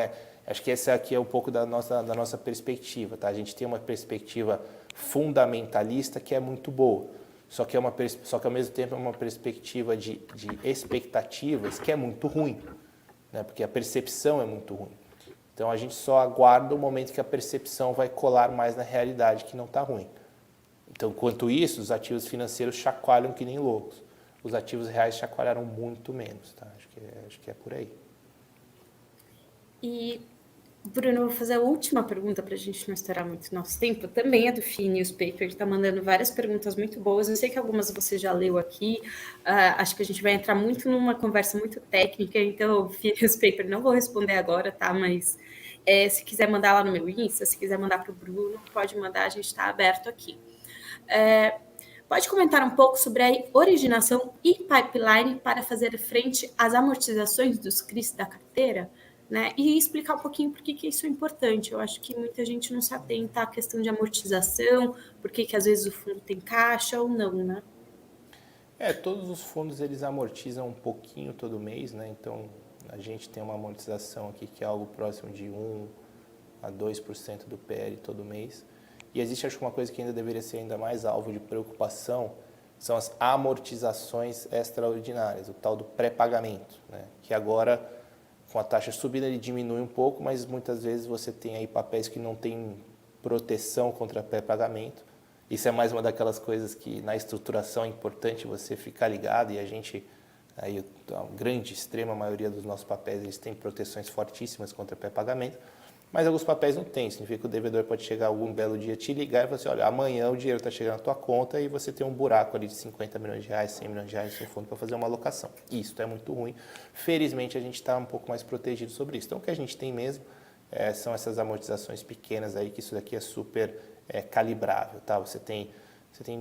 acho que essa aqui é um pouco da nossa perspectiva. Tá? A gente tem uma perspectiva fundamentalista que é muito boa. Só que ao mesmo tempo é uma perspectiva de expectativas que é muito ruim, né? Porque a percepção é muito ruim. Então a gente só aguarda o momento que a percepção vai colar mais na realidade que não está ruim. Então, enquanto isso, os ativos financeiros chacoalham que nem loucos. Os ativos reais chacoalharam muito menos. Tá? Acho que é por aí. E Bruno, eu vou fazer a última pergunta para a gente não estourar muito nosso tempo. Também é do Phineas Paper, que está mandando várias perguntas muito boas. Eu sei que algumas você já leu aqui. Acho que a gente vai entrar muito numa conversa muito técnica, então, Phineas Paper, não vou responder agora, tá? Mas se quiser mandar lá no meu Insta, se quiser mandar para o Bruno, pode mandar, a gente está aberto aqui. Pode comentar um pouco sobre a originação e pipeline para fazer frente às amortizações dos CRIs da carteira? Né? E explicar um pouquinho por que isso é importante. Eu acho que muita gente não se atenta à questão de amortização, por que às vezes o fundo tem caixa ou não, né? Todos os fundos eles amortizam um pouquinho todo mês, né? Então a gente tem uma amortização aqui que é algo próximo de 1 a 2% do PL todo mês. E existe, acho que uma coisa que ainda deveria ser ainda mais alvo de preocupação, são as amortizações extraordinárias, o tal do pré-pagamento, né? Que agora, com a taxa subindo, ele diminui um pouco, mas muitas vezes você tem aí papéis que não têm proteção contra pré-pagamento. Isso é mais uma daquelas coisas que na estruturação é importante você ficar ligado, e a gente, aí, a grande, extrema maioria dos nossos papéis, eles têm proteções fortíssimas contra pré-pagamento, mas alguns papéis não têm. Significa que o devedor pode chegar algum belo dia, te ligar e falar assim, olha, amanhã o dinheiro está chegando na tua conta e você tem um buraco ali de 50 milhões de reais, 100 milhões de reais no seu fundo para fazer uma alocação. Isso é muito ruim. Felizmente, a gente está um pouco mais protegido sobre isso. Então, o que a gente tem mesmo são essas amortizações pequenas aí, que isso daqui é super calibrável, tá? Você tem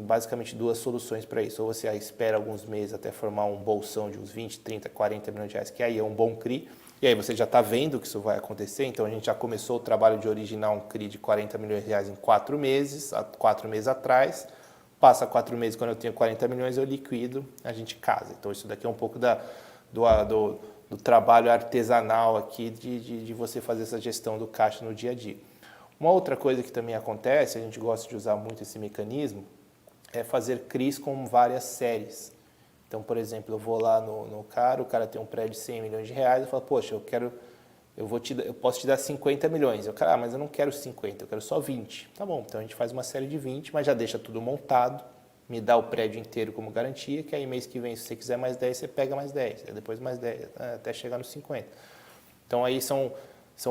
basicamente duas soluções para isso. Ou você espera alguns meses até formar um bolsão de uns 20, 30, 40 milhões de reais, que aí é um bom CRI, e aí você já está vendo que isso vai acontecer. Então a gente já começou o trabalho de originar um CRI de 40 milhões de reais em 4 meses, há 4 meses atrás. Passa 4 meses, quando eu tenho 40 milhões, eu liquido, a gente casa. Então isso daqui é um pouco do trabalho artesanal aqui de você fazer essa gestão do caixa no dia a dia. Uma outra coisa que também acontece, a gente gosta de usar muito esse mecanismo, é fazer CRIs com várias séries. Então, por exemplo, eu vou lá no cara, o cara tem um prédio de 100 milhões de reais, eu falo, poxa, eu posso te dar 50 milhões. Eu, cara, mas eu não quero 50, eu quero só 20. Tá bom, então a gente faz uma série de 20, mas já deixa tudo montado, me dá o prédio inteiro como garantia, que aí mês que vem, se você quiser mais 10, você pega mais 10, aí depois mais 10, até chegar nos 50. Então aí são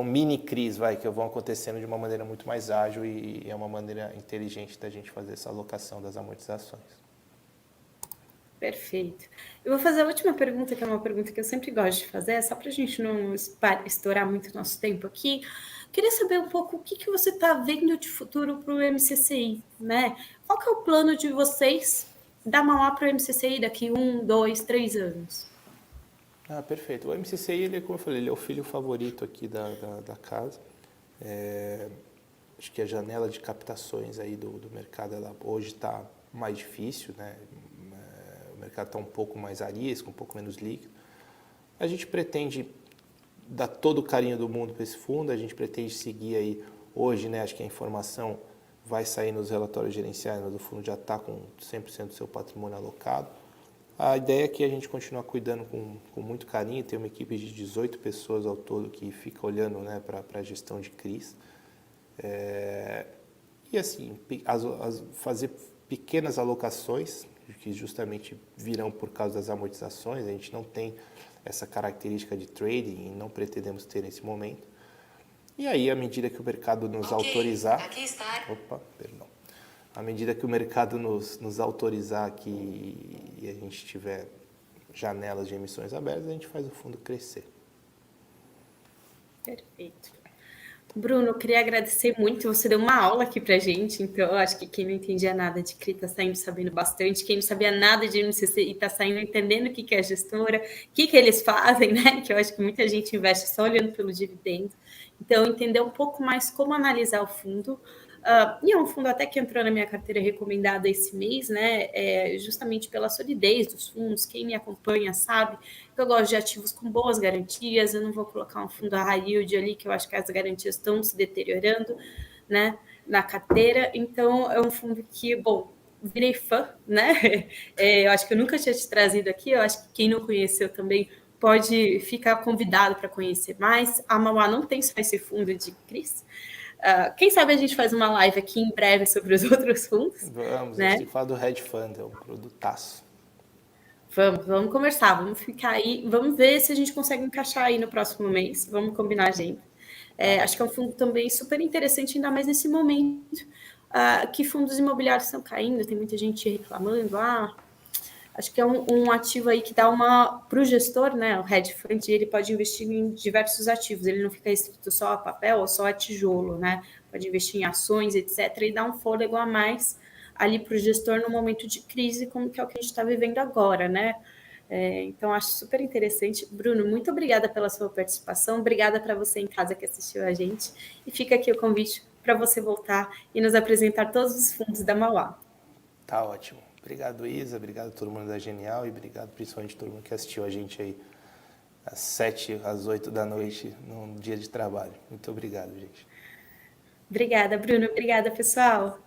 mini CRIs, que vão acontecendo de uma maneira muito mais ágil e é uma maneira inteligente da gente fazer essa alocação das amortizações. Perfeito. Eu vou fazer a última pergunta, que é uma pergunta que eu sempre gosto de fazer, só para a gente não estourar muito nosso tempo aqui. Queria saber um pouco o que você está vendo de futuro para o MCCI, né? Qual que é o plano de vocês da Mauá para o MCCI daqui 1, 2, 3 anos? Perfeito. O MCCI, ele, como eu falei, ele é o filho favorito aqui da casa. Acho que a janela de captações aí do mercado, ela hoje está mais difícil, né? O mercado está um pouco mais arisco, um pouco menos líquido. A gente pretende dar todo o carinho do mundo para esse fundo, a gente pretende seguir aí hoje, né? Acho que a informação vai sair nos relatórios gerenciais, mas o fundo já está com 100% do seu patrimônio alocado. A ideia é que a gente continue cuidando com muito carinho, tem uma equipe de 18 pessoas ao todo que fica olhando, né, para a gestão de CRIs. E assim, fazer pequenas alocações, que justamente virão por causa das amortizações. A gente não tem essa característica de trading e não pretendemos ter nesse momento. E aí, à medida que o mercado nos autorizar... Aqui está. Opa, perdão. À medida que o mercado nos autorizar aqui e a gente tiver janelas de emissões abertas, a gente faz o fundo crescer. Perfeito. Bruno, eu queria agradecer muito. Você deu uma aula aqui pra gente, então eu acho que quem não entendia nada de CRI está saindo sabendo bastante. Quem não sabia nada de MCCI está saindo entendendo o que é a gestora, o que eles fazem, né? Que eu acho que muita gente investe só olhando pelo dividendo. Então, entender um pouco mais como analisar o fundo. E é um fundo até que entrou na minha carteira recomendada esse mês, né? Justamente pela solidez dos fundos. Quem me acompanha sabe que eu gosto de ativos com boas garantias. Eu não vou colocar um fundo a high yield ali, que eu acho que as garantias estão se deteriorando, né, na carteira. Então, é um fundo que, bom, virei fã, né? Eu acho que eu nunca tinha te trazido aqui. Eu acho que quem não conheceu também pode ficar convidado para conhecer mais. A Mauá não tem só esse fundo de CRIs. Quem sabe a gente faz uma live aqui em breve sobre os outros fundos. Vamos, né? A gente tem que falar do Hedge Fund, é um produtaço. Vamos conversar, vamos ficar aí, vamos ver se a gente consegue encaixar aí no próximo mês, vamos combinar a agenda. Acho que é um fundo também super interessante, ainda mais nesse momento que fundos imobiliários estão caindo, tem muita gente reclamando, acho que é um ativo aí que dá para o gestor, né? O hedge fund, ele pode investir em diversos ativos, ele não fica restrito só a papel ou só a tijolo, né? Pode investir em ações, etc., e dar um fôlego a mais ali para o gestor no momento de crise, como que é o que a gente está vivendo agora, né? Então, acho super interessante. Bruno, muito obrigada pela sua participação, obrigada para você em casa que assistiu a gente, e fica aqui o convite para você voltar e nos apresentar todos os fundos da Mauá. Tá ótimo. Obrigado, Isa, obrigado a todo mundo da Genial e obrigado principalmente a todo mundo que assistiu a gente aí às 7, às 8 da noite, num dia de trabalho. Muito obrigado, gente. Obrigada, Bruno. Obrigada, pessoal.